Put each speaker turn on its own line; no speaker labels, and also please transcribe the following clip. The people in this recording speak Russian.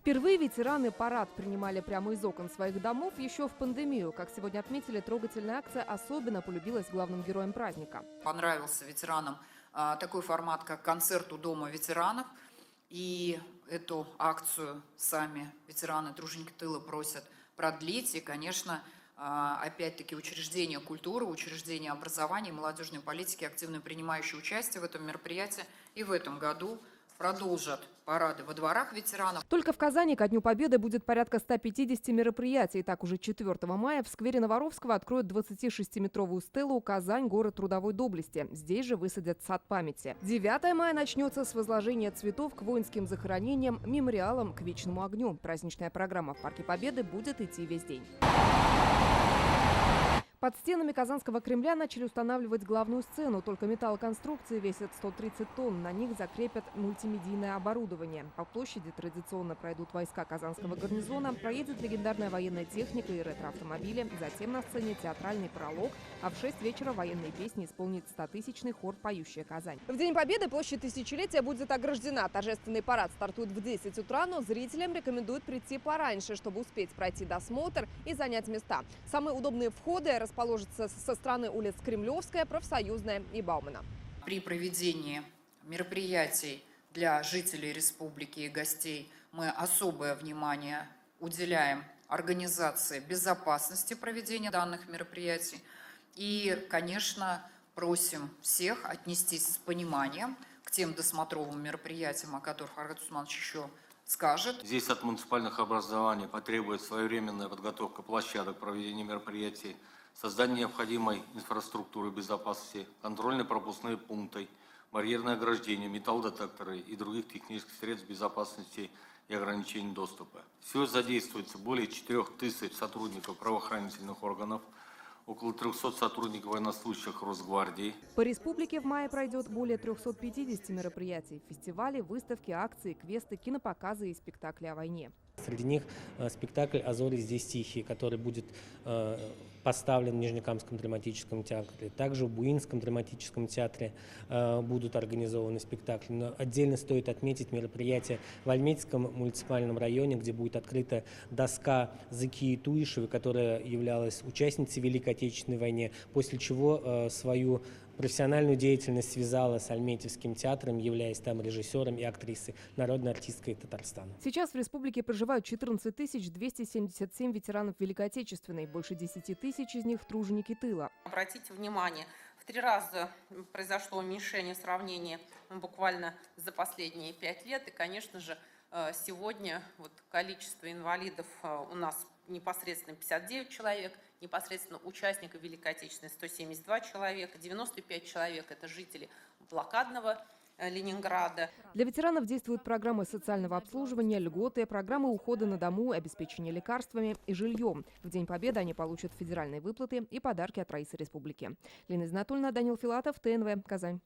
Впервые ветераны парад принимали прямо из окон своих домов еще в пандемию. Как сегодня отметили, трогательная акция особенно полюбилась главным героям праздника.
Понравился ветеранам такой формат, как концерт у Дома ветеранов. И эту акцию сами ветераны «Труженики тыла» просят продлить. И, конечно, опять-таки учреждения культуры, учреждения образования и молодежной политики, активно принимающие участие в этом мероприятии, и в этом году продолжат парады во дворах ветеранов.
Только в Казани ко Дню Победы будет порядка 150 мероприятий. Так, уже 4 мая в сквере Новоровского откроют 26-метровую стелу «Казань. Город трудовой доблести». Здесь же высадят сад памяти. 9 мая начнется с возложения цветов к воинским захоронениям, мемориалам к вечному огню. Праздничная программа в Парке Победы будет идти весь день. Под стенами Казанского Кремля начали устанавливать главную сцену. Только металлоконструкции весят 130 тонн. На них закрепят мультимедийное оборудование. По площади традиционно пройдут войска Казанского гарнизона, проедет легендарная военная техника и ретро-автомобили. Затем на сцене театральный пролог, а в 6 вечера военные песни исполнит 100-тысячный хор «Поющая Казань». В День Победы площадь Тысячелетия будет ограждена. Торжественный парад стартует в 10 утра, но зрителям рекомендуют прийти пораньше, чтобы успеть пройти досмотр и занять места. Самые удобные входы расположится со стороны улиц Кремлевская, Профсоюзная и Баумана.
При проведении мероприятий для жителей республики и гостей мы особое внимание уделяем организации безопасности проведения данных мероприятий. И, конечно, просим всех отнестись с пониманием к тем досмотровым мероприятиям, о которых Аргат Усманович еще скажет.
Здесь от муниципальных образований потребуется своевременная подготовка площадок проведения мероприятий, создание необходимой инфраструктуры безопасности, контрольно-пропускные пункты, барьерное ограждение, металлодетекторы и других технических средств безопасности и ограничений доступа. Всего задействуется более 4000 сотрудников правоохранительных органов, около 300 сотрудников военнослужащих Росгвардии.
По республике в мае пройдет более 350 мероприятий. Фестивали, выставки, акции, квесты, кинопоказы и спектакли о войне.
Среди них спектакль «А зори здесь тихие», который будет поставлен в Нижнекамском драматическом театре. Также в Буинском драматическом театре будут организованы спектакли. Но отдельно стоит отметить мероприятие в Альметьевском муниципальном районе, где будет открыта доска Закии Туишевой, которая являлась участницей Великой Отечественной войны, после чего свою профессиональную деятельность связала с Альметьевским театром, являясь там режиссером и актрисой, народной артисткой Татарстана.
Сейчас в республике проживают 14 277 ветеранов Великой Отечественной. Больше 10 тысяч из них – труженики тыла.
Обратите внимание, в 3 раза произошло уменьшение в сравнении буквально за последние 5 лет. И, конечно же, сегодня количество инвалидов у нас непосредственно 59 человек, непосредственно участников Великой Отечественной 172 человека, 95 человек – это жители блокадного Ленинграда.
Для ветеранов действуют программы социального обслуживания, льготы, программы ухода на дому, обеспечения лекарствами и жильем. В День Победы они получат федеральные выплаты и подарки от правительства республики. Лена Изнатульна, Данил Филатов, ТНВ, Казань.